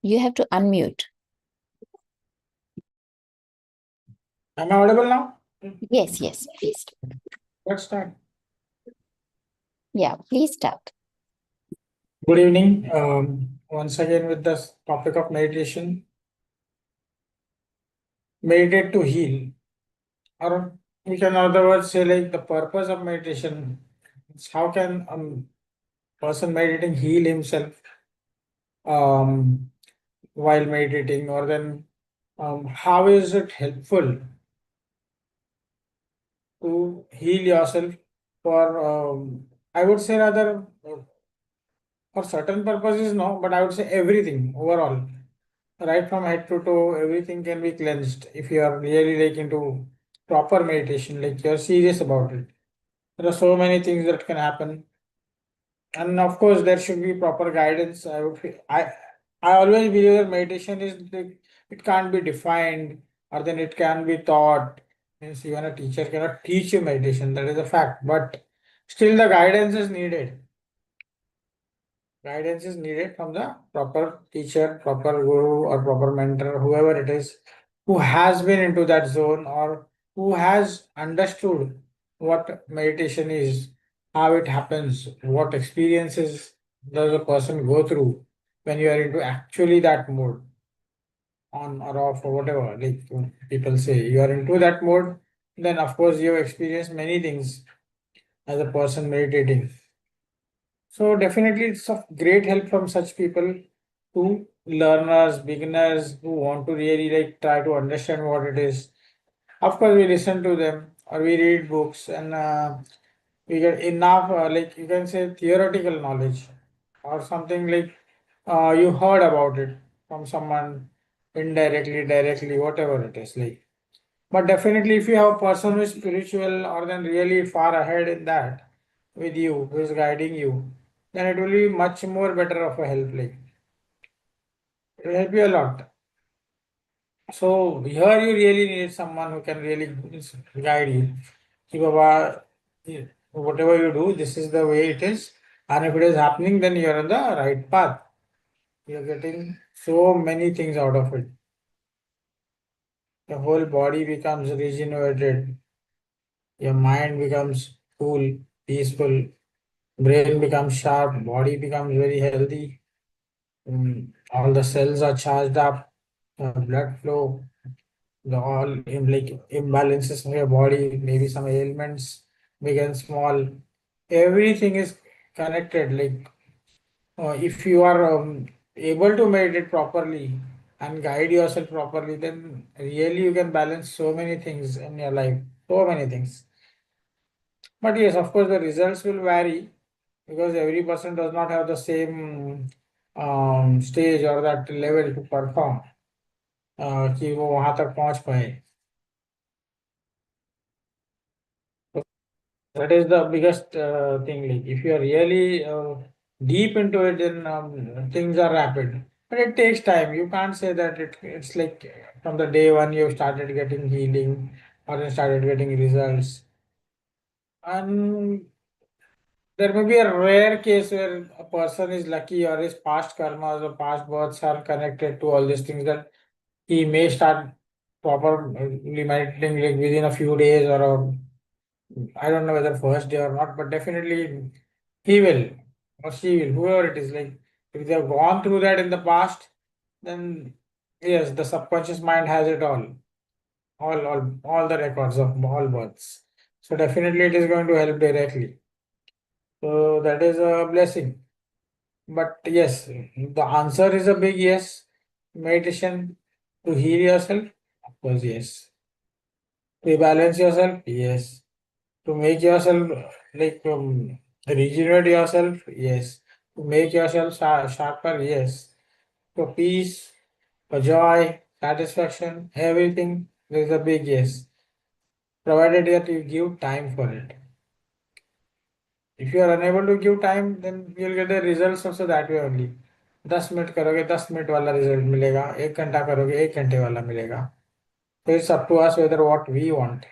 You have to unmute. Am I audible now? Yes, please. Let's start. Yeah, please start. Good evening. Once again with the topic of meditation. Meditate to heal. Or we can in other words say like the purpose of meditation is how can a person meditating heal himself while meditating, or then how is it helpful to heal yourself for I would say rather for certain purposes, no, but I would say everything overall. Right from head to toe, everything can be cleansed if you are really like into proper meditation, like you're serious about it. There are so many things that can happen, and of course, there should be proper guidance. I always believe that meditation is like, it can't be defined, or then it can be taught. Means even a teacher cannot teach you meditation. That is a fact, but still the guidance is needed. Guidance is needed from the proper teacher, proper guru, or proper mentor, whoever it is, who has been into that zone or who has understood what meditation is, how it happens, what experiences does a person go through when you are into actually that mode, on or off or whatever. Like people say, you are into that mode, then of course you have experienced many things as a person meditating. So definitely it's of great help from such people, to learners, beginners who want to really like try to understand what it is. Of course, we listen to them or we read books, and we get enough, like you can say, theoretical knowledge or something like you heard about it from someone indirectly, directly, whatever it is like. But definitely, if you have a person who is spiritual or then really far ahead in that with you, who is guiding you, then it will be much more better of a help. Like it will help you a lot. So here you really need someone who can really guide you. Ki Baba, whatever you do, this is the way it is, and if it is happening, then you are on the right path. You are getting so many things out of it. The whole body becomes regenerated. Your mind becomes cool, peaceful, brain becomes sharp, body becomes very healthy. All the cells are charged up, blood flow, the all like imbalances in your body, maybe some ailments, big and small. Everything is connected. Like if you are able to meditate properly and guide yourself properly, then really you can balance so many things in your life, so many things. But yes, of course, the results will vary because every person does not have the same stage or that level to perform कि वो वहां तक पहुंच पाए. That is the biggest thing. Like if you are really deep into it, then things are rapid. But it takes time. You can't say that it's like from the day one you started getting healing or you started getting results. And there may be a rare case where a person is lucky or his past karmas or past births are connected to all these things, that he may start properly meditating like within a few days, or I don't know whether first day or not, but definitely he will or she will, whoever it is. Like if they have gone through that in the past, then yes, the subconscious mind has it all the records of all births. So definitely it is going to help directly. So that is a blessing. But yes, the answer is a big yes. Meditation to heal yourself, of course, yes. To balance yourself, yes. To make yourself like regenerate yourself, yes. To make yourself sharper, yes. For peace, for joy, satisfaction, everything, there is a big yes. Provided that you give time for it. If you are unable to give time, then you'll get the results also that way only. 10 minute करोगे 10 minute वाला result मिलेगा, 1 घंटा करोगे 1 घंटे वाला मिलेगा. So it's up to us whether what we want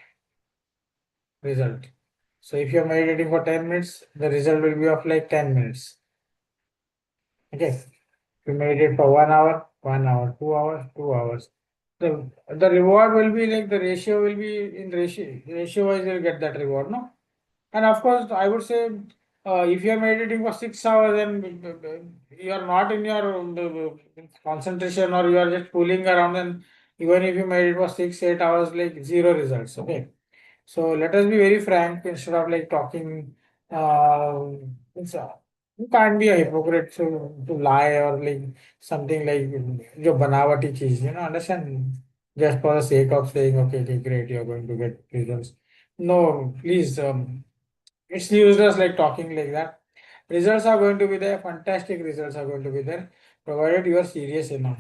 result. So if you're meditating for 10 minutes, the result will be of like 10 minutes. Okay. You meditate for 1 hour, 1 hour, 2 hours, 2 hours. The reward will be like the ratio will be in ratio wise you'll get that reward, no? And of course, I would say if you are meditating for 6 hours and you are not in your concentration or you are just fooling around, then even if you meditate for 6, 8 hours, like zero results. Okay. So let us be very frank instead of like talking. It's, you can't be a hypocrite to lie or like something like जो बनावटी चीज understand, just for the sake of saying okay, okay, great, you're going to get results. No, please, it's useless like talking like that. Results are going to be there, fantastic results are going to be there, provided you are serious enough.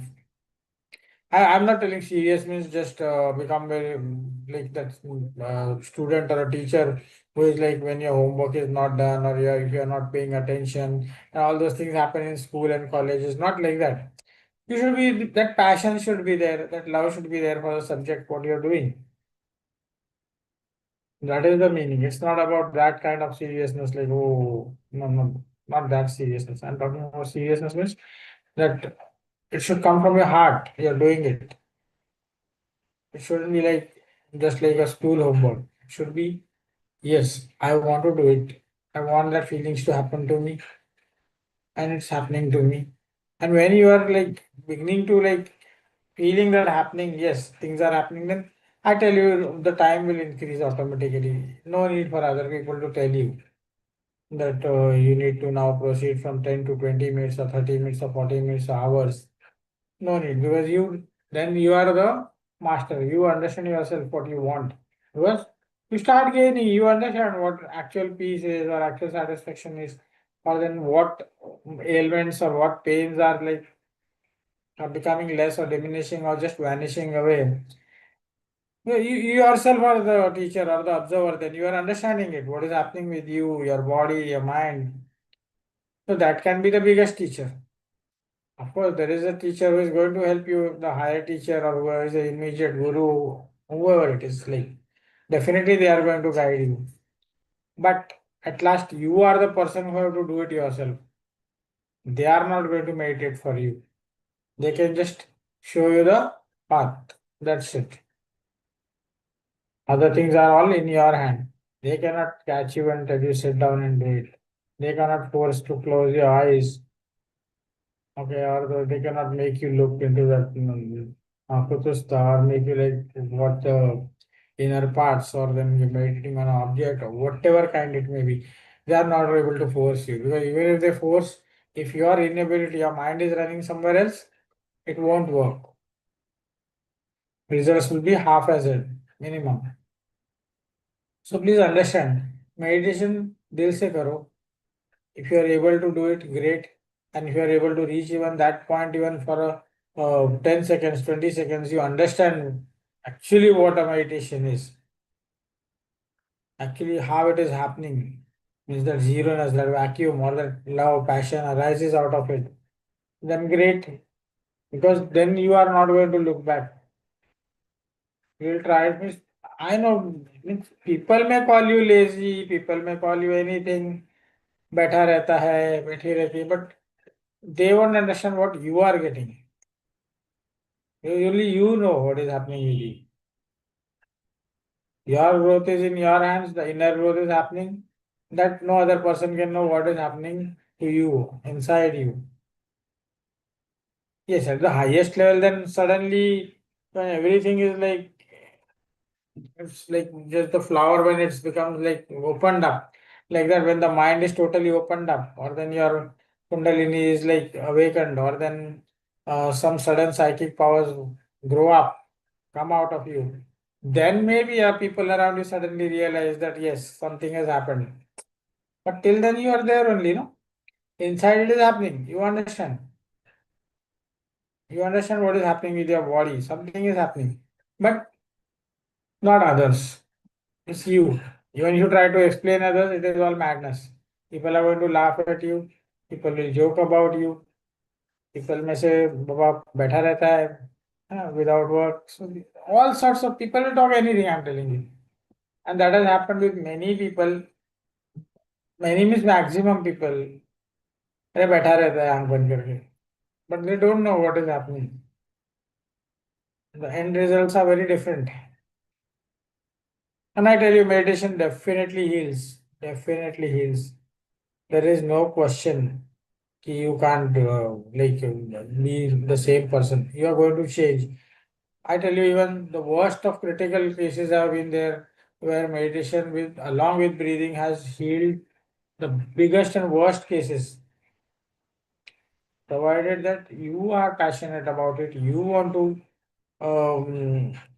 I'm not telling serious means just become very like that student or a teacher who is like when your homework is not done or if you're not paying attention and all those things happen in school and colleges. Not like that. You should be that passion should be there, that love should be there for the subject what you're doing. That is the meaning. It's not about that kind of seriousness, like, oh, no, no, not that seriousness. I'm talking about seriousness means that it should come from your heart. You're doing it. It shouldn't be like just like a school homework. It should be, yes, I want to do it. I want that feelings to happen to me, and it's happening to me. And when you are like beginning to like feeling that happening, yes, things are happening, then I tell you the time will increase automatically. No need for other people to tell you that you need to now proceed from 10 to 20 minutes or 30 minutes or 40 minutes or hours. No need, because you are the master. You understand yourself what you want. Because you start gaining, you understand what actual peace is or actual satisfaction is, or then what ailments or what pains are like are becoming less or diminishing or just vanishing away. You yourself are the teacher or the observer, then you are understanding it, what is happening with you, your body, your mind. So that can be the biggest teacher. Of course, there is a teacher who is going to help you, the higher teacher or whoever is the immediate guru, whoever it is, like definitely they are going to guide you. But at last, you are the person who have to do it yourself. They are not going to meditate for you. They can just show you the path. That's it. Other things are all in your hand. They cannot catch you and tell you sit down and do it. They cannot force to close your eyes. Okay, or they cannot make you look into that Kutusta or make you like what the inner parts or then you're meditating on an object or whatever kind it may be. They are not able to force you because even if they force, if your inability, your mind is running somewhere else, it won't work. Results will be half as it minimum. So please understand, meditation दिल से करो. If you are able to do it, great. And if you are able to reach even that point, even for a 10 seconds, 20 seconds, you understand actually what a meditation is, actually how it is happening. Means that zeroness, that vacuum, or that love, passion arises out of it. Then great, because then you are not going to look back. You will try it. Means I know means people may call you lazy, people may call you anything. बैठा रहता है, बैठी रहती है, but they won't understand what you are getting. Only you know what is happening with you. Your growth is in your hands, the inner growth is happening. That no other person can know what is happening to you, inside you. Yes, at the highest level, then suddenly when everything is like it's like just the flower when it's becomes like opened up. Like that when the mind is totally opened up, or then your Kundalini is like awakened, or then some sudden psychic powers grow up, come out of you. Then maybe people around you suddenly realize that yes, something has happened. But till then you are there only, no? Inside it is happening. You understand. You understand what is happening with your body. Something is happening. But not others. It's you. Even you try to explain others, it is all madness. People are going to laugh at you. People will joke about you. People may say, Baba, बैठा रहता है without work. So all sorts of people will talk anything, I'm telling you. And that has happened with many people. Many means maximum people. अरे बैठा रहता है आंख बंद करके. but they don't know what is happening. The end results are very different. And I tell you, meditation definitely heals. Definitely heals. There is no question कि you can't be the same person. You are going to change. I tell you, even the worst of critical cases have been there where meditation with along with breathing has healed the biggest and worst cases, provided that you are passionate about it, you want to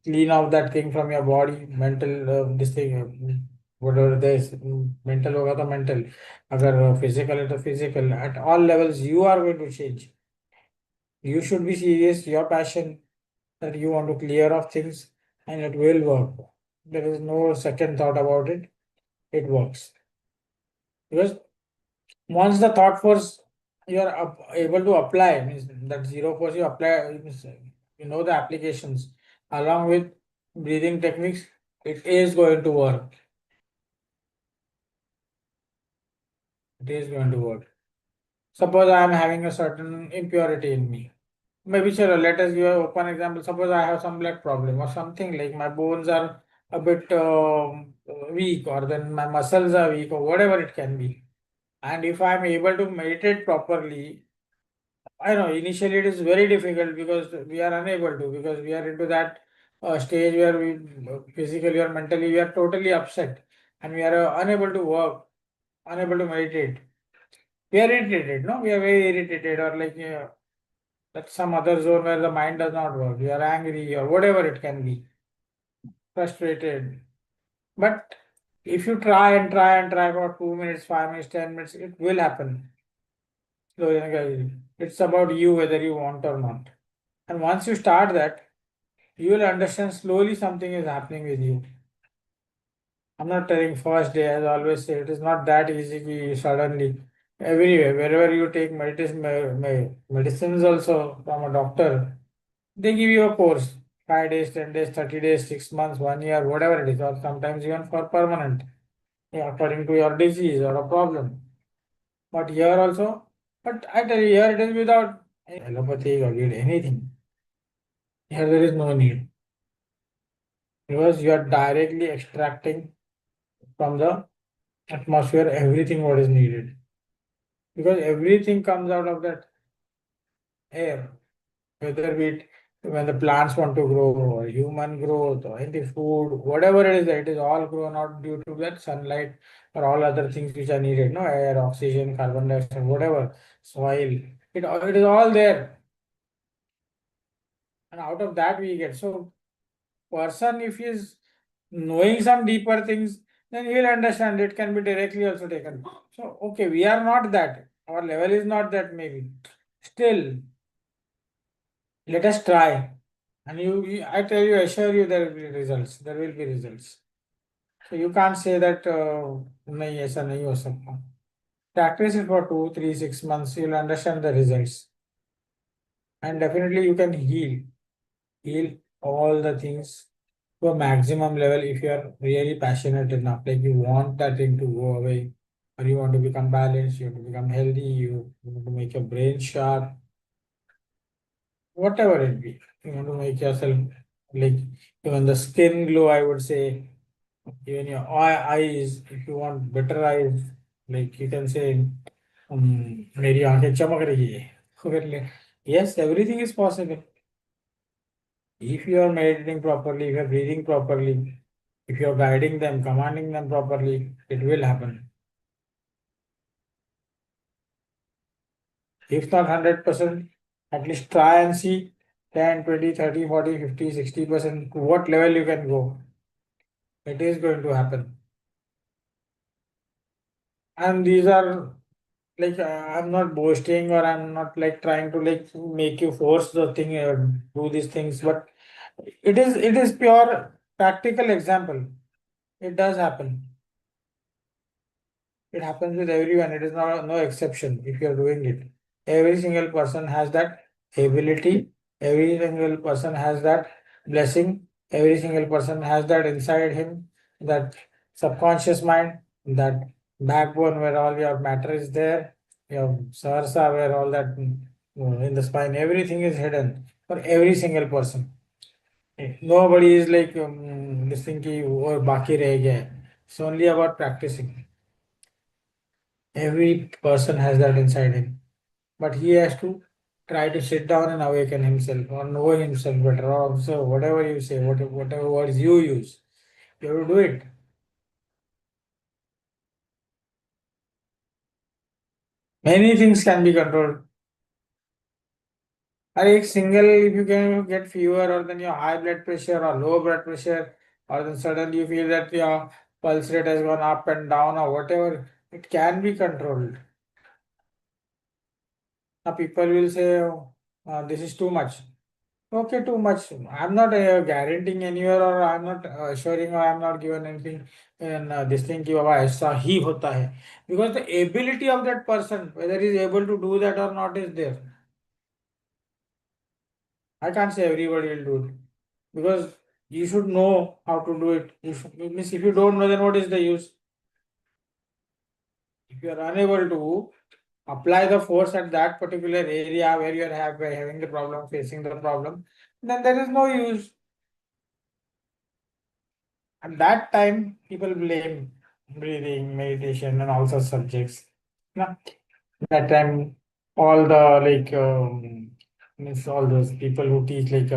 clean out that thing from your body, mental this thing, whatever this mental होगा तो mental, अगर physical है तो physical, at all levels you are going to change. You should be serious, your passion that you want to clear off things and it will work. There is no second thought about it. It works. Because once the thought force you are able to apply, means that zero force you apply, means you know the applications along with breathing techniques, it is going to work. It is going to work. Suppose I am having a certain impurity in me. Maybe sure, let us give an open example. Suppose I have some blood problem or something like my bones are a bit weak, or then my muscles are weak, or whatever it can be. And if I am able to meditate properly, I know initially it is very difficult because we are unable to, because we are into that stage where we physically or mentally we are totally upset and we are unable to work, unable to meditate. We are irritated, no? We are very irritated, or like that's some other zone where the mind does not work. We are angry or whatever it can be, frustrated. But if you try and try and try for 2 minutes, 5 minutes, 10 minutes, it will happen. Slowly and gradually. It's about you whether you want or not. And once you start that, you will understand slowly something is happening with you. I'm not telling first day, as I always say, it is not that easy suddenly. Everywhere, wherever you take medicine, medicines also from a doctor, they give you a course 5 days, 10 days, 30 days, 6 months, 1 year, whatever it is, or sometimes even for permanent, yeah, according to your disease or a problem. But here also, but I tell you, here it is without allopathy or anything. Here there is no need because you are directly extracting from the atmosphere everything what is needed, because everything comes out of that air, whether it when the plants want to grow or human growth or any food, whatever it is all grown out due to that sunlight or all other things which are needed, no, air, oxygen, carbon dioxide, whatever, soil, it is all there, and out of that we get. So person, if he is knowing some deeper things, then he will understand it can be directly also taken. So okay, we are not that, our level is not that, maybe still let us try. And I tell you, assure you, there will be results. There will be results. So you can't say that नहीं ऐसा नहीं हो सकता. Practice it for 2, 3, 6 months. You'll understand the results, and definitely you can heal all the things to a maximum level if you are really passionate enough. Like you want that thing to go away, or you want to become balanced. You want to become healthy. You want to make your brain sharp. Whatever it be, you want to make yourself like even the skin glow. I would say even your eyes, if you want better eyes, like you can say मेरी आंखें चमक रही है. Yes, everything is possible if you are meditating properly, if you are breathing properly, if you are guiding them, commanding them properly, it will happen. If not 100%, at least try and see 10, 20, 30, 40, 50, 60%, to what level you can go. It is going to happen. And these are like I'm not boasting, or I'm not like trying to like make you force the thing or do these things, but it is pure practical example. It does happen. It happens with everyone. It is not no exception if you are doing it. Every single person has that ability. Every single person has that blessing. Every single person has that inside him, that subconscious mind, that backbone where all your matter is there, your sarsa where all that in the spine. Everything is hidden for every single person. Nobody is like this thing ki और बाकी रह गया है. It's only about practicing. Every person has that inside him, but he has to try to sit down and awaken himself or know himself better or observe whatever you say, whatever words you use. You have to do it. Many things can be controlled. Or एक single, if you can get fever or then your high blood pressure or low blood pressure, or then suddenly you feel that your pulse rate has gone up and down or whatever, it can be controlled. Now people will say, oh, this is too much. Okay, too much. I'm not guaranteeing anywhere or I'm not assuring or I'm not given anything in this thing कि बाबा ऐसा ही होता है. Because the ability of that person, whether he is able to do that or not, is there. I can't say everybody will do it because you should know how to do it. Means if you don't know, then what is the use? If you are unable to apply the force at that particular area where you are having the problem, facing the problem, then there is no use. At that time, people blame breathing, meditation, and all such subjects. No? That time, all the means all those people who teach like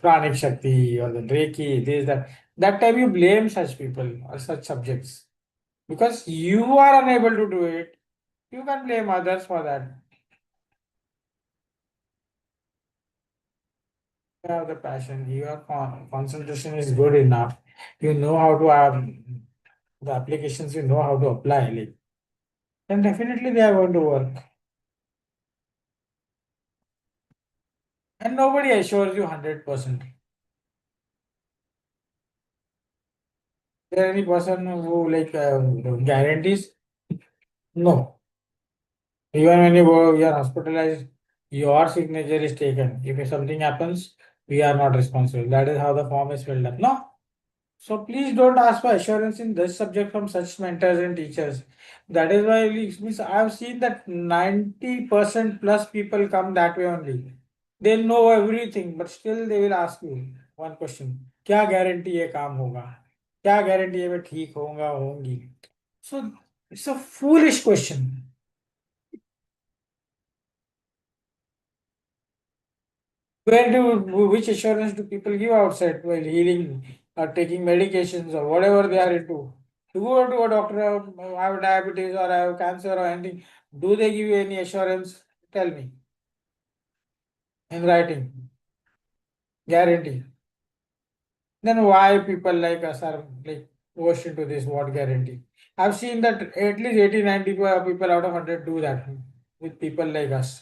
pranic shakti or the reiki, this that time you blame such people or such subjects because you are unable to do it. You can blame others for that. You have the passion. Your concentration is good enough. You know how to have the applications. You know how to apply. Like then definitely they are going to work. And nobody assures you 100%. There any person who guarantees? No. Even when you are hospitalized, your signature is taken. If something happens, we are not responsible. That is how the form is filled up. No. So please don't ask for assurance in this subject from such mentors and teachers. That is why means I have seen that 90% plus people come that way only. They know everything, but still they will ask you one question. क्या guarantee ये काम होगा? क्या guarantee है मैं ठीक होऊंगा होंगी? So it's a foolish question. Which assurance do people give outside while healing or taking medications or whatever they are into? To go to a doctor, I have diabetes or I have cancer or anything, do they give you any assurance? Tell me. In writing, guarantee. Then why people like us are like forced into this what guarantee? I've seen that at least 80, 90 people out of 100 do that with people like us.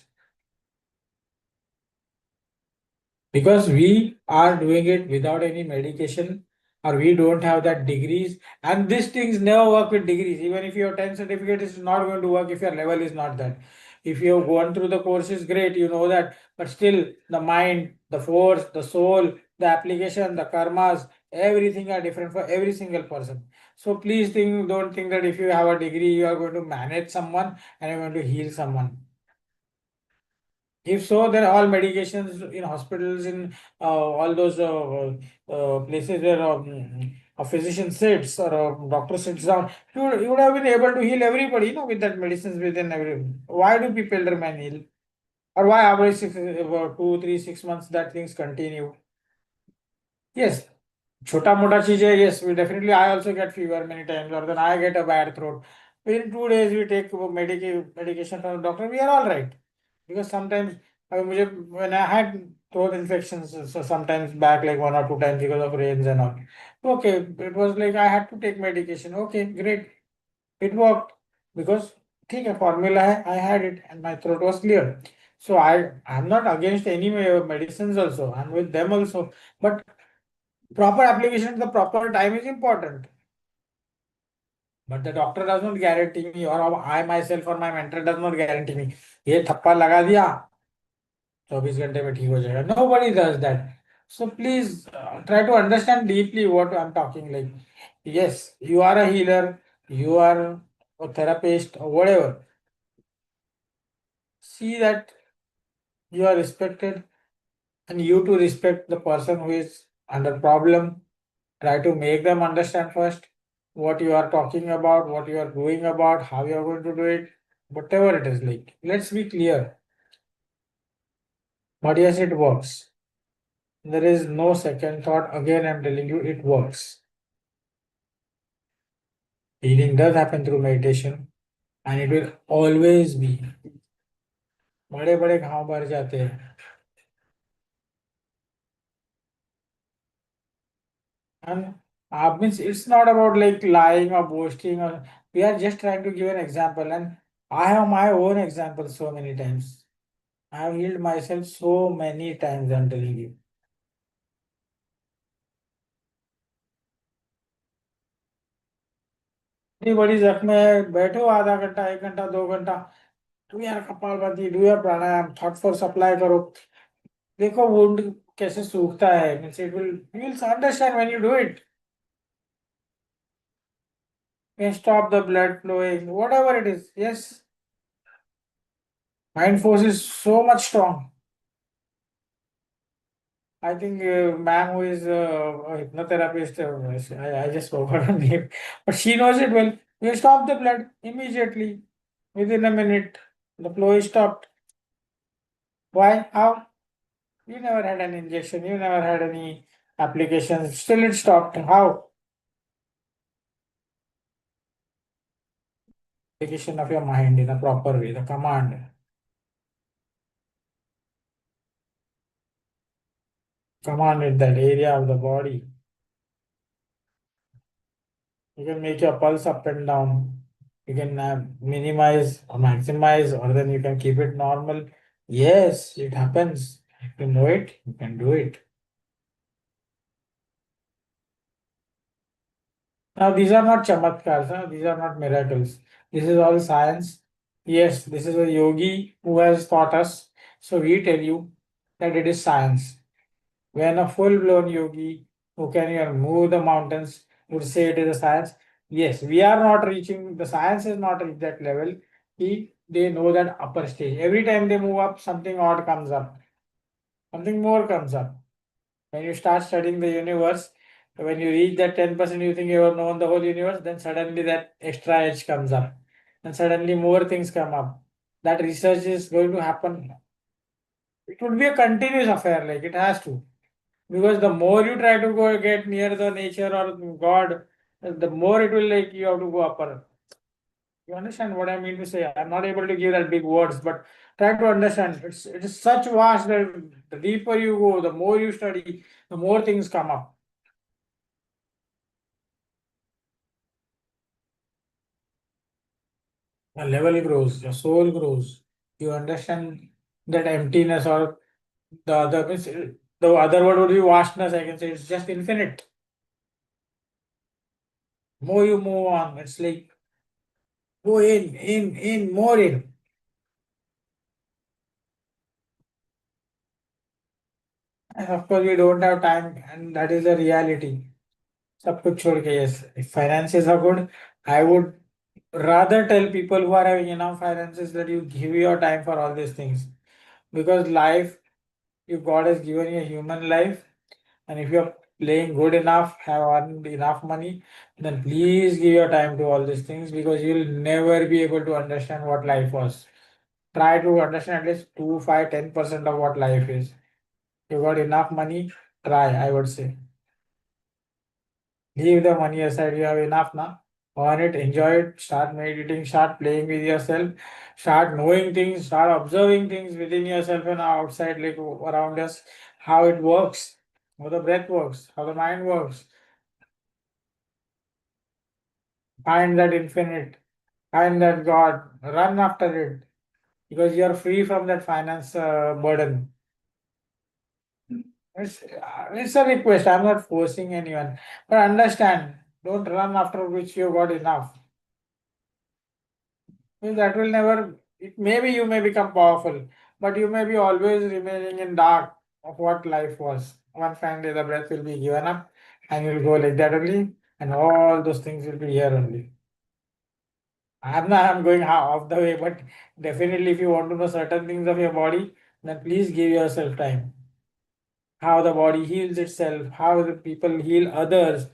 Because we are doing it without any medication or we don't have that degrees and these things never work with degrees. Even if your 10 certificate is not going to work if your level is not that. If you have gone through the courses, great, you know that, but still the mind, the force, the soul, the application, the karmas, everything are different for every single person. So please don't think that if you have a degree you are going to manage someone and you're going to heal someone. If so, then all medications in hospitals, in all those places where a physician sits or a doctor sits down, you would have been able to heal everybody, with that medicines within every. Why do people remain ill? Or why every about 2, 3, 6 months that things continue? Yes, छोटा मोटा चीज है. Yes, we definitely. I also get fever many times, or then I get a bad throat. Within 2 days, we take medication from the doctor. We are all right. Because sometimes when I had throat infections, so sometimes back like 1 or 2 times because of rains and all. Okay, it was like I had to take medication. Okay, great. It worked because ठीक है formula है. I had it and my throat was clear. So I'm not against any medicines also. I'm with them also. But proper application at the proper time is important. But the doctor does not guarantee me, or I myself or my mentor does not guarantee me. ये थप्पा लगा दिया 24 घंटे में ठीक हो जाएगा. Nobody does that. So please try to understand deeply what I'm talking. Like, yes, you are a healer, you are a therapist or whatever. See that you are respected, and you to respect the person who is under problem. Try to make them understand first what you are talking about, what you are doing about, how you are going to do it, whatever it is like. Let's be clear. But yes, it works. There is no second thought. Again, I'm telling you, it works. Healing does happen through meditation, and it will always be. बड़े बड़े घाव भर जाते हैं. And means it's not about like lying or boasting, or we are just trying to give an example. And I have my own example so many times. I have healed myself so many times, I'm telling you. इतनी बड़ी जख्म है, बैठो आधा घंटा, 1 घंटा, 2 घंटा, do यार कपालभाति, do यार प्राणायाम, थॉट फॉर सप्लाई करो. देखो वुंड कैसे सूखता है. Means it will, you will understand when you do it. You can stop the blood flowing, whatever it is. Yes, mind force is so much strong. I think ma'am who is a hypnotherapist, I just forgot her name, but she knows it well. You stop the blood immediately, within a minute. The flow is stopped. Why? How? You never had an injection, you never had any application, still it stopped. How? Application of your mind in a proper way, the command. Command in that area of the body. You can make your pulse up and down. You can minimize or maximize, or then you can keep it normal. Yes, it happens. If you know it, you can do it. Now, these are not chamatkars, huh? These are not miracles. This is all science. Yes, this is a yogi who has taught us. So we tell you that it is science. When a full-blown yogi who can even move the mountains would say it is a science, yes, we are not reaching, the science is not reached that level. They know that upper stage. Every time they move up, something odd comes up, something more comes up. When you start studying the universe, when you reach that 10%, you think you have known the whole universe, then suddenly that extra edge comes up, and suddenly more things come up. That research is going to happen. It would be a continuous affair, like it has to. Because the more you try to go get near the nature or God, the more it will like you have to go upper. You understand what I mean to say? I'm not able to give that big words, but try to understand. It is such vast that the deeper you go, the more you study, the more things come up. The level grows, your soul grows. You understand that emptiness, or the other means the other word would be vastness. I can say it's just infinite. More you move on, it's like go in, more in. And of course, we don't have time, and that is the reality. सब कुछ छोड़ के, yes, if finances are good, I would rather tell people who are having enough finances that you give your time for all these things. Because life, if God has given you a human life, and if you're playing good enough, have earned enough money, then please give your time to all these things, because you'll never be able to understand what life was. Try to understand at least 2, 5, 10% of what life is. You got enough money, try, I would say. Leave the money aside, you have enough now. Earn it, enjoy it, start meditating, start playing with yourself, start knowing things, start observing things within yourself and outside, like around us, how it works, how the breath works, how the mind works. Find that infinite, find that God, run after it, because you are free from that finance burden. It's a request. I'm not forcing anyone. But understand, don't run after which you got enough. Means that will never, it maybe you may become powerful, but you may be always remaining in dark of what life was. One fine day the breath will be given up and you'll go like that only, and all those things will be here only. I'm not I'm going off the way, but definitely if you want to know certain things of your body, then please give yourself time. How the body heals itself, how the people heal others,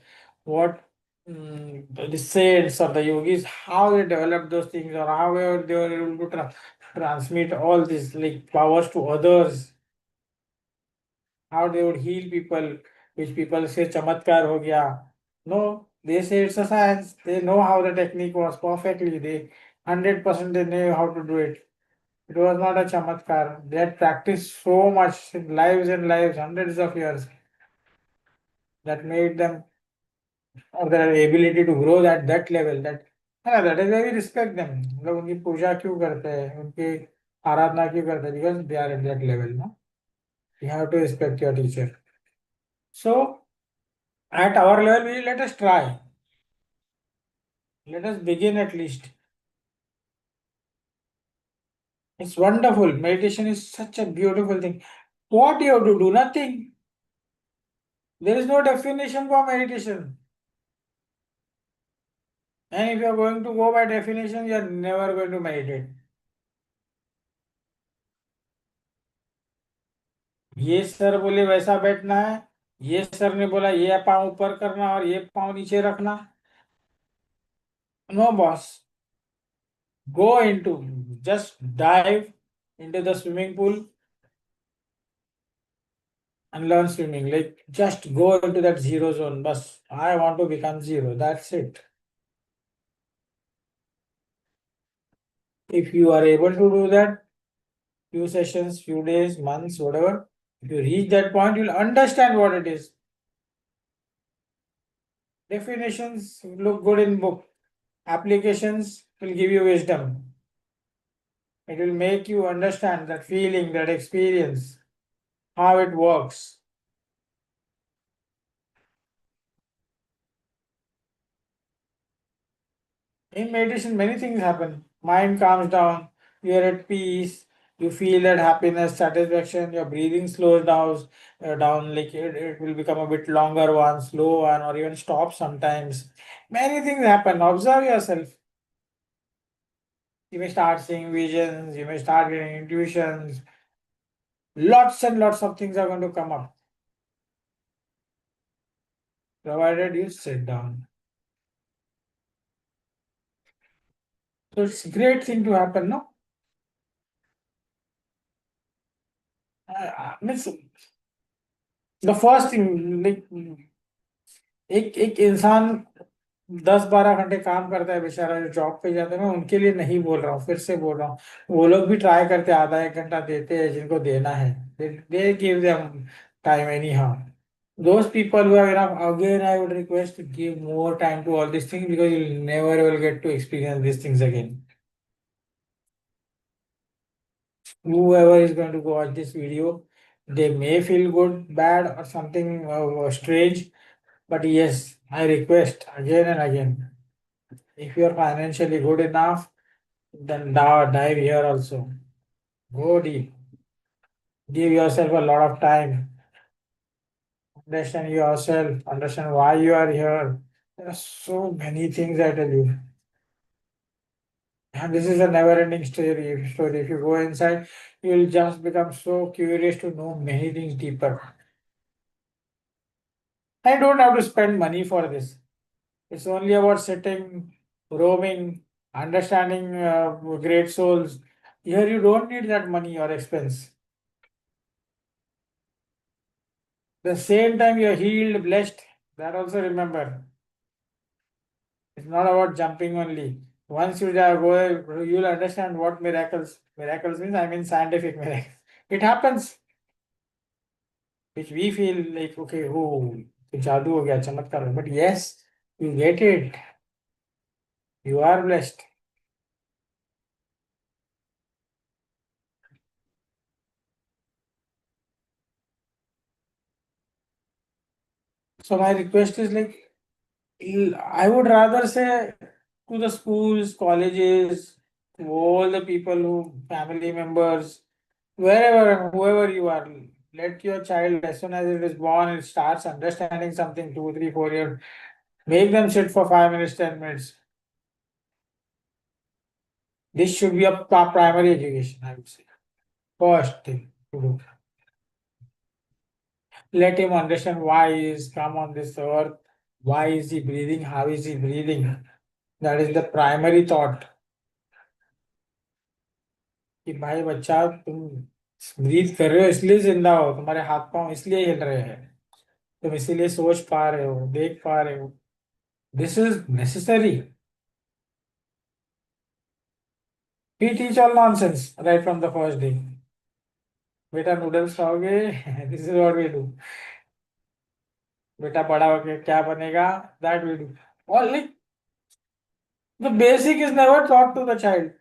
what the saints or the yogis, how they develop those things, or how they were able to transmit all these like powers to others, how they would heal people, which people say chamatkar ho gaya. No, they say it's a science. They know how the technique was perfectly. They 100% they know how to do it. It was not a chamatkar. They had practiced so much, lives and lives, hundreds of years, that made them, or their ability to grow at that level. That is why we respect them. लोग उनकी पूजा क्यों करते हैं, उनकी आराधना क्यों करते हैं? Because they are at that level, no? You have to respect your teacher. So at our level, we let us try. Let us begin at least. It's wonderful. Meditation is such a beautiful thing. What you have to do? Nothing. There is no definition for meditation. And if you are going to go by definition, you are never going to meditate. ये sir बोले वैसा बैठना है, ये sir ने बोला ये पाँव ऊपर करना और ये पाँव नीचे रखना. No boss. Go into, just dive into the swimming pool and learn swimming. Like just go into that zero zone. Bas, I want to become zero. That's it. If you are able to do that, few sessions, few days, months, whatever, if you reach that point, you'll understand what it is. Definitions look good in book. Applications will give you wisdom. It will make you understand that feeling, that experience, how it works. In meditation, many things happen. Mind calms down, you're at peace, you feel that happiness, satisfaction, your breathing slows down, like it will become a bit longer one, slow one, or even stop sometimes. Many things happen. Observe yourself. You may start seeing visions, you may start getting intuitions. Lots and lots of things are going to come up, provided you sit down. So it's a great thing to happen, no? Means the first thing, like एक एक इंसान 10-12 घंटे काम करता है बेचारा, जो job पे जाता है, मैं उनके लिए नहीं बोल रहा हूँ, फिर से बोल रहा हूँ. वो लोग भी ट्राई करते, आधा एक घंटा देते हैं जिनको देना है. They give them time any how. Those people who have enough, again, I would request to give more time to all these things, because you'll never will get to experience these things again. Whoever is going to watch this video, they may feel good, bad, or something strange, but yes, I request again and again, if you are financially good enough, then dive here also. Go deep. Give yourself a lot of time. Understand yourself. Understand why you are here. There are so many things I tell you. And this is a never-ending story. If you go inside, you will just become so curious to know many things deeper. I don't have to spend money for this. It's only about sitting, roaming, understanding great souls. Here you don't need that money or expense. The same time you're healed, blessed, that also remember. It's not about jumping only. Once you go, you'll understand what miracles. Miracles means, I mean scientific miracles. It happens, which we feel like, okay, oh, jadoo ho gaya, chamatkar ho gaya. But yes, you get it. You are blessed. So my request is like, I would rather say to the schools, colleges, to all the people who, family members, wherever, whoever you are, let your child, as soon as it is born, it starts understanding something, 2, 3, 4 years, make them sit for 5 minutes, 10 minutes. This should be a primary education, I would say. First thing. to do. Let him understand why he is come on this earth, why is he breathing, how is he breathing. That is the primary thought. कि भाई बच्चा तुम breathe कर रहे हो इसलिए जिंदा हो, तुम्हारे हाथ पांव इसलिए हिल रहे हैं, तुम इसीलिए सोच पा रहे हो, देख पा रहे हो. This is necessary. We teach all nonsense right from the first day. बेटा नूडल्स खाओगे this is what we do. बेटा बड़ा होके क्या बनेगा, दैट वी डू. और like the basic is never taught to the child.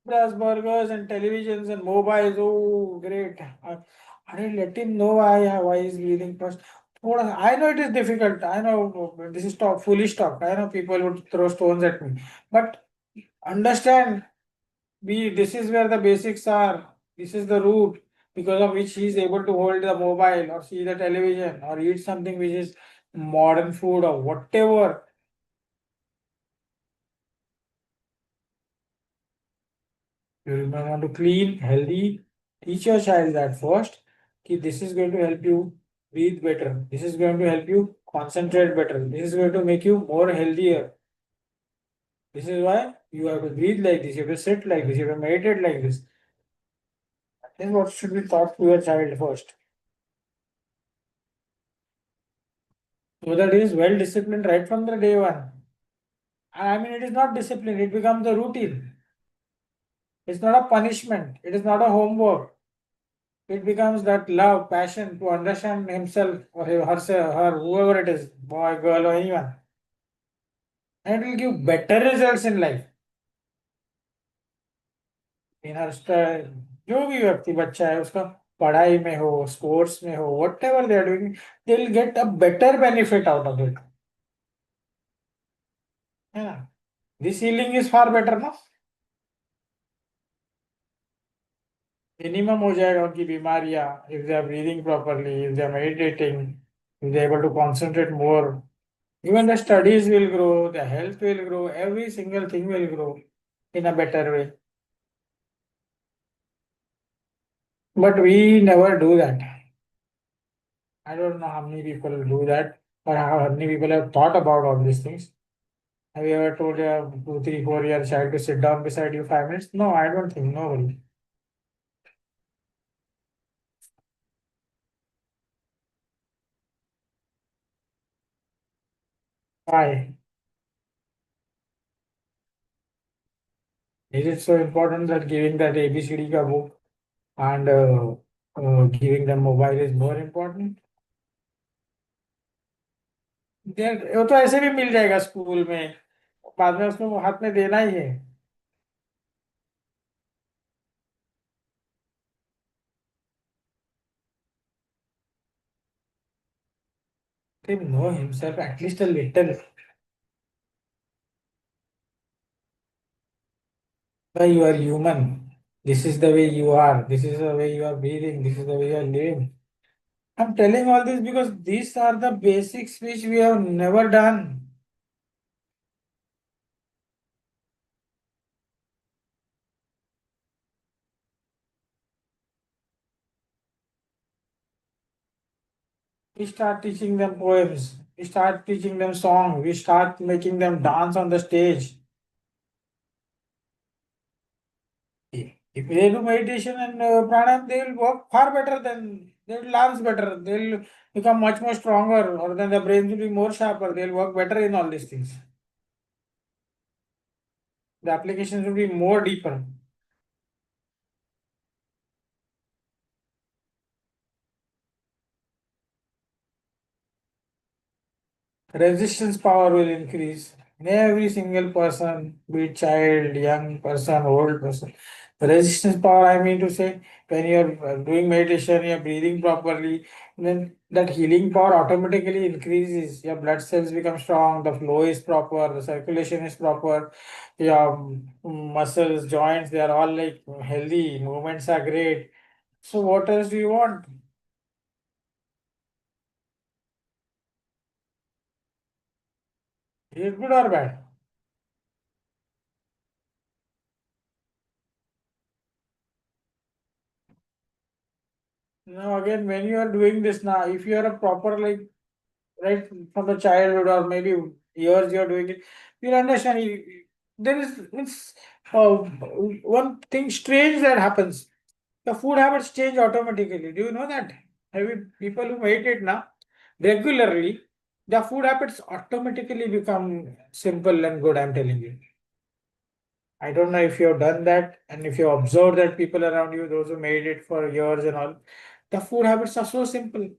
Pizzas, burgers, and televisions and mobiles. Oh, great. I didn't let him know why he's breathing first. I know it is difficult. I know this is talk, foolish talk. I know people would throw stones at me. But understand, this is where the basics are. This is the root because of which he is able to hold the mobile or see the television or eat something which is modern food or whatever. You may want to clean, healthy. Teach your child that first. Ki this is going to help you breathe better. This is going to help you concentrate better. This is going to make you more healthier. This is why you have to breathe like this. You have to sit like this. You have to meditate like this. That is what should be taught to your child first. So that he is well disciplined right from the day one. I mean, it is not discipline. It becomes the routine. It's not a punishment. It is not a homework. It becomes that love, passion to understand himself or herself, her, whoever it is, boy, girl, or anyone. And it will give better results in life. In her जो भी व्यक्ति बच्चा है उसका पढ़ाई में हो, sports में हो, whatever they are doing, they will get a better benefit out of it. है ना. This healing is far better ना. मिनिमम हो जाएगा उनकी बीमारियां if they are breathing properly, if they are meditating, if they able to concentrate more. Even the studies will grow, the health will grow, every single thing will grow in a better way. But we never do that. I don't know how many people do that, or how many people have thought about all these things. Have you ever told your 2, 3, 4 year child to sit down beside you 5 minutes? No, I don't think nobody. Why? Is it so important that giving that ABCD ka book and giving them mobile is more important? वो तो ऐसे भी मिल जाएगा school में, बाद में उसको हाथ में देना ही है. Let him know himself at least a little. Why you are human. This is the way you are. This is the way you are breathing. This is the way you are living. I'm telling all this because these are the basics which we have never done. We start teaching them poems. We start teaching them songs. We start making them dance on the stage. If they do meditation and pranayam, they will work far better than they will learn better. They will become much more stronger, or then the brain will be more sharper. They will work better in all these things. The applications will be more deeper. Resistance power will increase in every single person, be it child, young person, old person. The resistance power, I mean to say, when you're doing meditation, you're breathing properly, then that healing power automatically increases. Your blood cells become strong, the flow is proper, the circulation is proper, your muscles, joints, they are all like healthy, movements are great. So, what else do you want? Is it good or bad? Now again, when you are doing this now, if you are a proper like right from the childhood or maybe years you are doing it, you'll understand. There is it's one thing strange that happens. The food habits change automatically. Do you know that? Have you people who meditate now regularly, the food habits automatically become simple and good. I'm telling you. I don't know if you have done that and if you observe that people around you, those who meditate for years and all, the food habits are so simple.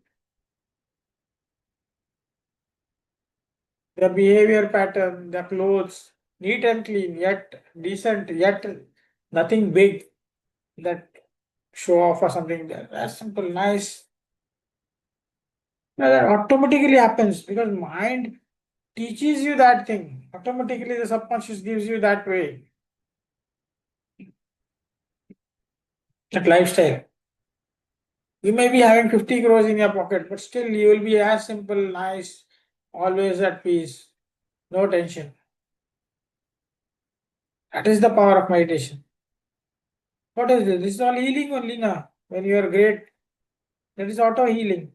The behavior pattern, the clothes, neat and clean, yet decent, yet nothing big that show off or something. That's simple, nice. Now that automatically happens because mind teaches you that thing. Automatically, the subconscious gives you that way, that lifestyle. You may be having 50 crores in your pocket, but still you will be as simple, nice, always at peace, no tension. That is the power of meditation. What is this? This is all healing only now. When you are great, that is auto healing.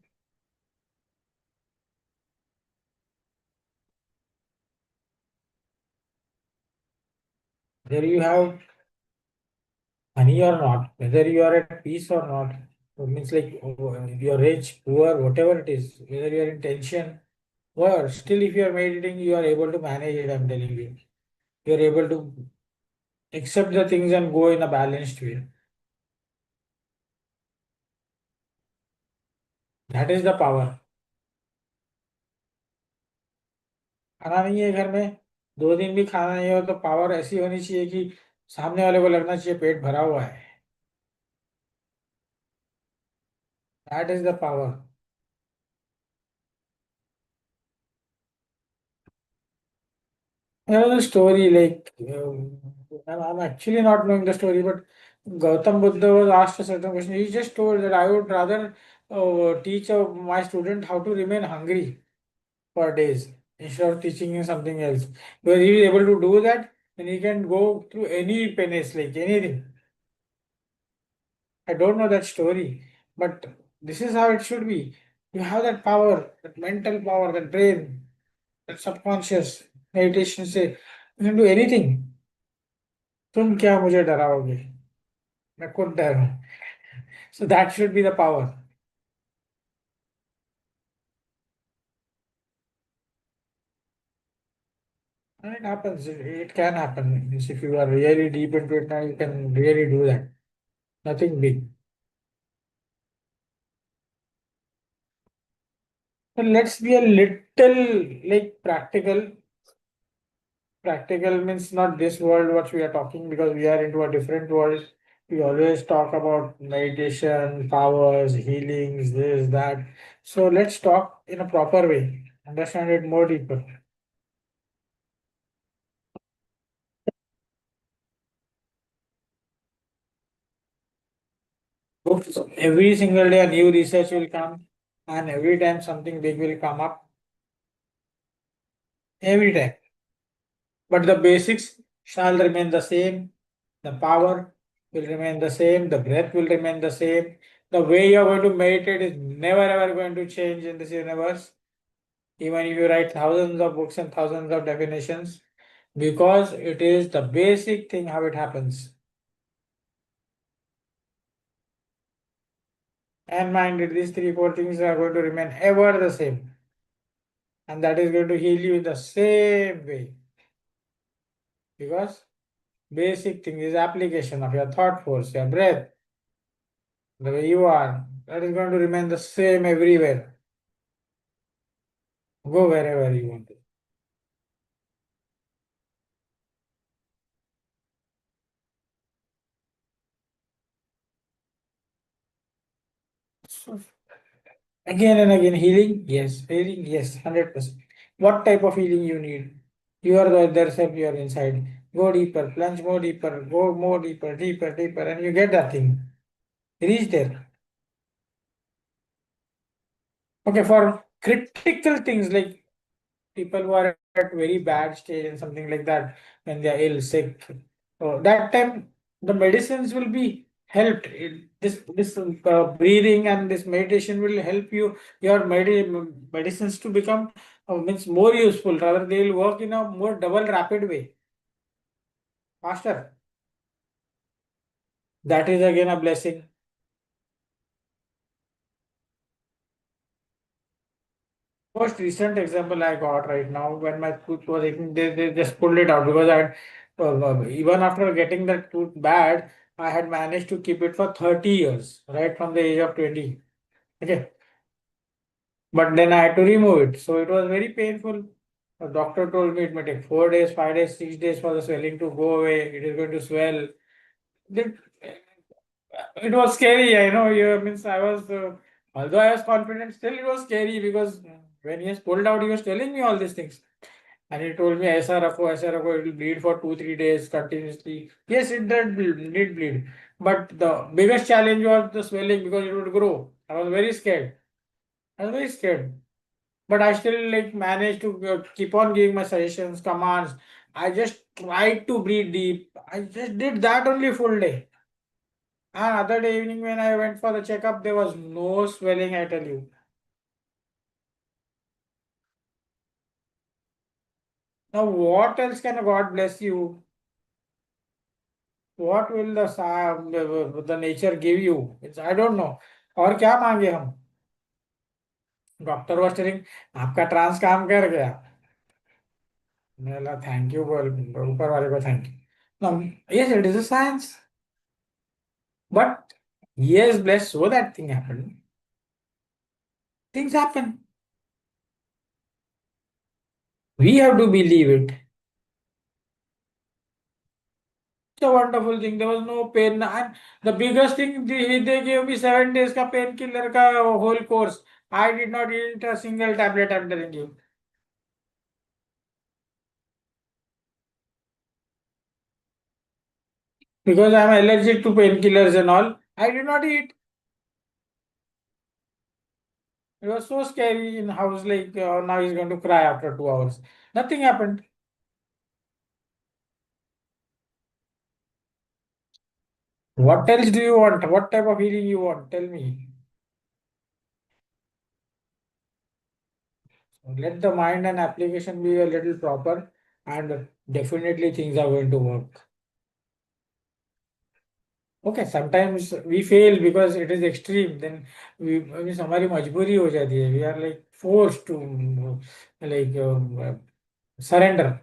Whether you have money or not, whether you are at peace or not, it means like you are rich, poor, whatever it is, whether you are in tension, or still if you are meditating, you are able to manage it. I'm telling you, you are able to accept the things and go in a balanced way. That is the power. खाना नहीं है घर में, 2 दिन भी खाना नहीं हो तो पावर ऐसी होनी चाहिए कि सामने वाले को लगना चाहिए पेट भरा हुआ है. That is the power. There was a story like I'm actually not knowing the story, but Gautam Buddha was asked a certain question. He just told that I would rather teach my student how to remain hungry for days instead of teaching him something else. Because he is able to do that, then he can go through any penance, like anything. I don't know that story, but this is how it should be. You have that power, that mental power, that brain, that subconscious meditation say you can do anything. तुम क्या मुझे डराओगे मैं खुद डर हूं. So that should be the power. And it happens. It can happen. Means if you are really deep into it now, you can really do that. Nothing big. So let's be a little like practical. Practical means not this world what we are talking because we are into a different world. We always talk about meditation, powers, healings, this, that. So let's talk in a proper way. Understand it more deeper. Books, every single day a new research will come, and every time something big will come up. Every time. But the basics shall remain the same. The power will remain the same. The breath will remain the same. The way you are going to meditate is never ever going to change in this universe. Even if you write thousands of books and thousands of definitions, because it is the basic thing how it happens. And mind it, these three, four things are going to remain ever the same. And that is going to heal you in the same way. Because basic thing is application of your thought force, your breath, the way you are, that is going to remain the same everywhere. Go wherever you want to. So, again and again, healing, yes, 100%. What type of healing you need? You are the other self, you are inside. Go deeper, plunge more deeper, go more deeper, deeper, deeper, and you get that thing. Reach there. Okay, for critical things like people who are at very bad stage and something like that, when they are ill, sick, that time the medicines will be helped. This breathing and this meditation will help you your medicines to become means more useful. Rather, they will work in a more double rapid way, faster. That is again a blessing. Most recent example I got right now when my tooth was aching, they just pulled it out because I had even after getting the tooth bad, I had managed to keep it for 30 years, right from the age of 20. Okay. But then I had to remove it. So it was very painful. The doctor told me it may take 4 days, 5 days, 6 days for the swelling to go away. It is going to swell. Then, it was scary, I know. You means I was, although I was confident, still it was scary because when he has pulled out, he was telling me all these things. And he told me, aisa rakho, it will bleed for 2, 3 days continuously. Yes, it did bleed. But the biggest challenge was the swelling because it would grow. I was very scared. I was very scared. But I still like managed to keep on giving my suggestions, commands. I just tried to breathe deep. I just did that only full day. And other day evening when I went for the checkup, there was no swelling, I tell you. Now what else can God bless you? What will the nature give you? It's I don't know. और क्या मांगे हम? Doctor was telling आपका trans काम कर गया. मैं बोला थैंक यू बोल ऊपर वाले को thank you. No, yes, it is a science. But he is blessed so that thing happened. Things happen. We have to believe it. It's a wonderful thing. There was no pain. And the biggest thing, they gave me 7 days ka painkiller ka whole course. I did not eat a single tablet, I'm telling you. Because I'm allergic to painkillers and all. I did not eat. It was so scary in house, like now he's going to cry after 2 hours. Nothing happened. What else do you want? What type of healing you want? Tell me. Let the mind and application be a little proper, and definitely things are going to work. Okay, sometimes we fail because it is extreme. Then we means हमारी मजबूरी हो जाती है. We are like forced to like surrender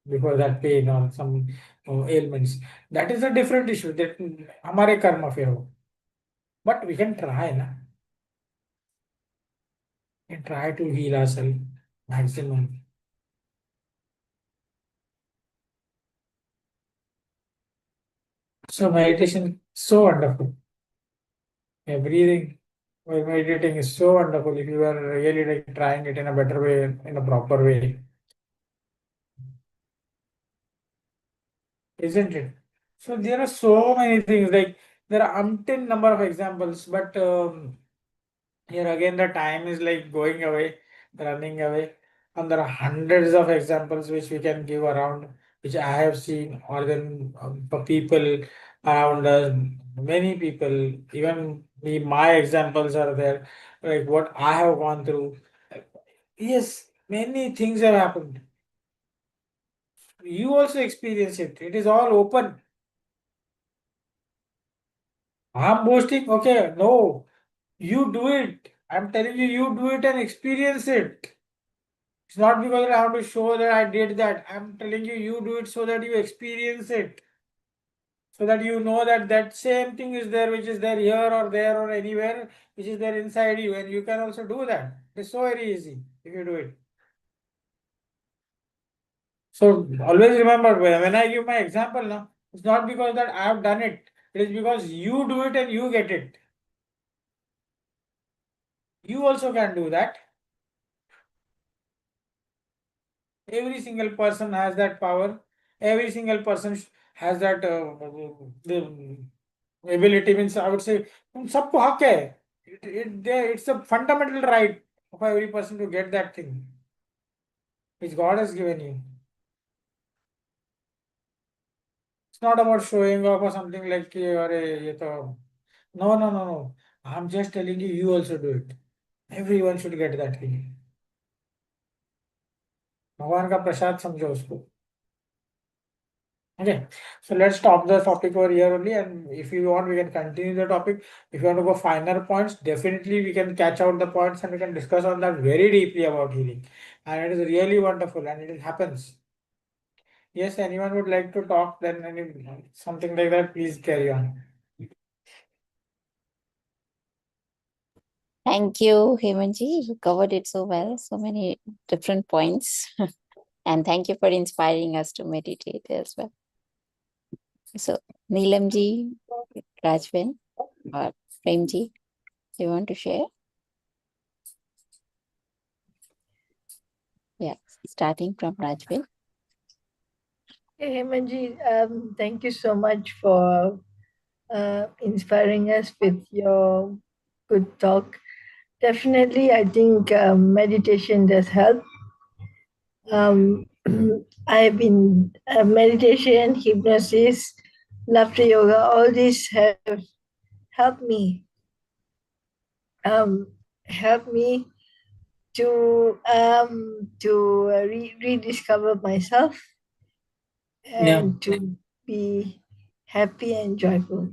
before that pain or some ailments. That is a different issue. That हमारे कर्म पे हो. But we can try, na. We can try to heal ourselves maximum. So meditation so wonderful. Breathing while meditating is so wonderful if you are really like trying it in a better way, in a proper way, isn't it? So there are so many things like there are umpteen number of examples, but here again the time is like going away, running away, and there are hundreds of examples which we can give around, which I have seen, or then for people around us, many people, even me, my examples are there, like what I have gone through. Yes, many things have happened. You also experience it. It is all open. I'm boasting. Okay, no, you do it. I'm telling you, you do it and experience it. It's not because I have to show that I did that. I'm telling you, you do it so that you experience it. So that you know that that same thing is there, which is there or anywhere, which is there inside you, and you can also do that. It's so very easy if you do it. So always remember when I give my example now, it's not because that I have done it. It is because you do it and you get it. You also can do that. Every single person has that power. Every single person has that the ability. Means I would say सबको हक है. It's a fundamental right of every person to get that thing which God has given you. It's not about showing off or something like no. I'm just telling you, you also do it. Everyone should get that feeling. भगवान का प्रसाद समझो उसको. Okay, so let's stop the topic over here only, and if you want, we can continue the topic. If you want to go finer points, definitely we can catch out the points and we can discuss on that very deeply about healing. And it is really wonderful, and it happens. Yes, anyone would like to talk, then something like that, please carry on. Thank you, Hemantji. You covered it so well, so many different points. And thank you for inspiring us to meditate as well. So, Neelamji, Rajvan, or Premji, you want to share? Yeah, starting from Rajvan. Hey, Hemanji, thank you so much for inspiring us with your good talk. Definitely, I think meditation does help. I've been meditation, hypnosis, laughter yoga, all these have helped me. Helped me to rediscover myself and to be happy and joyful.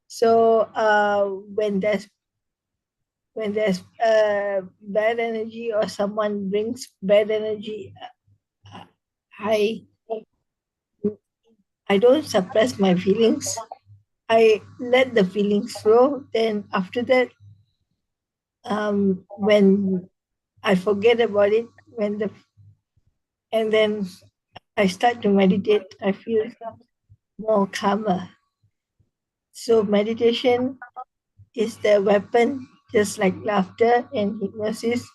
So when there's bad energy or someone brings bad energy, I don't suppress my feelings. I let the feelings flow. Then after that, when I forget about it, and then I start to meditate, I feel more calmer. So meditation is the weapon, just like laughter and hypnosis.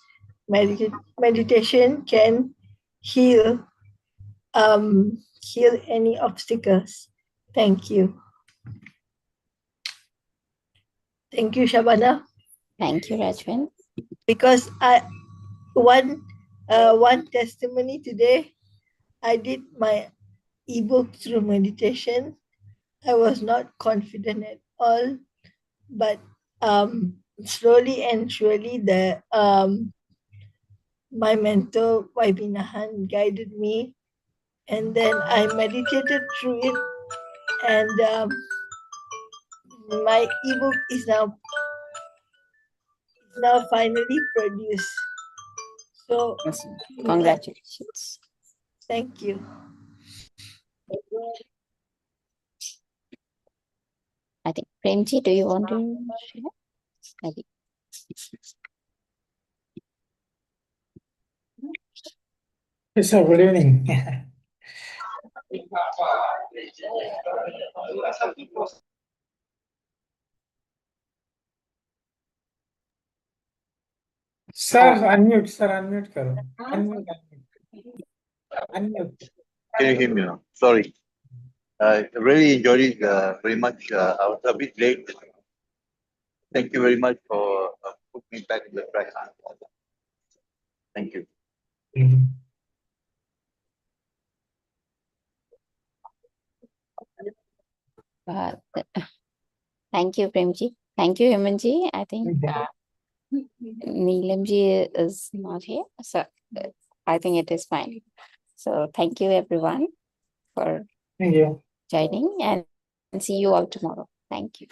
Meditation can heal heal any obstacles. Thank you. Thank you, Shabana. Thank you, Rajvan. Because one testimony today, I did my ebook through meditation. I was not confident at all, but slowly and surely my mentor Vaibinahan guided me, and then I meditated through it, and my ebook is now finally produced. So Awesome. Congratulations. thank you. I think Premji, do you want to share? I think. Yes, sir. Good evening. Sir, unmute करो. Unmute. Can you hear me now? Sorry. I really enjoyed it very much. I was a bit late. Thank you very much for putting me back in the track. Thank you. Thank you, Premji. Thank you, Hemantji. I think Neelamji is not here, so I think it is fine. So thank you, everyone, for Thank you. joining, and see you all tomorrow. Thank you.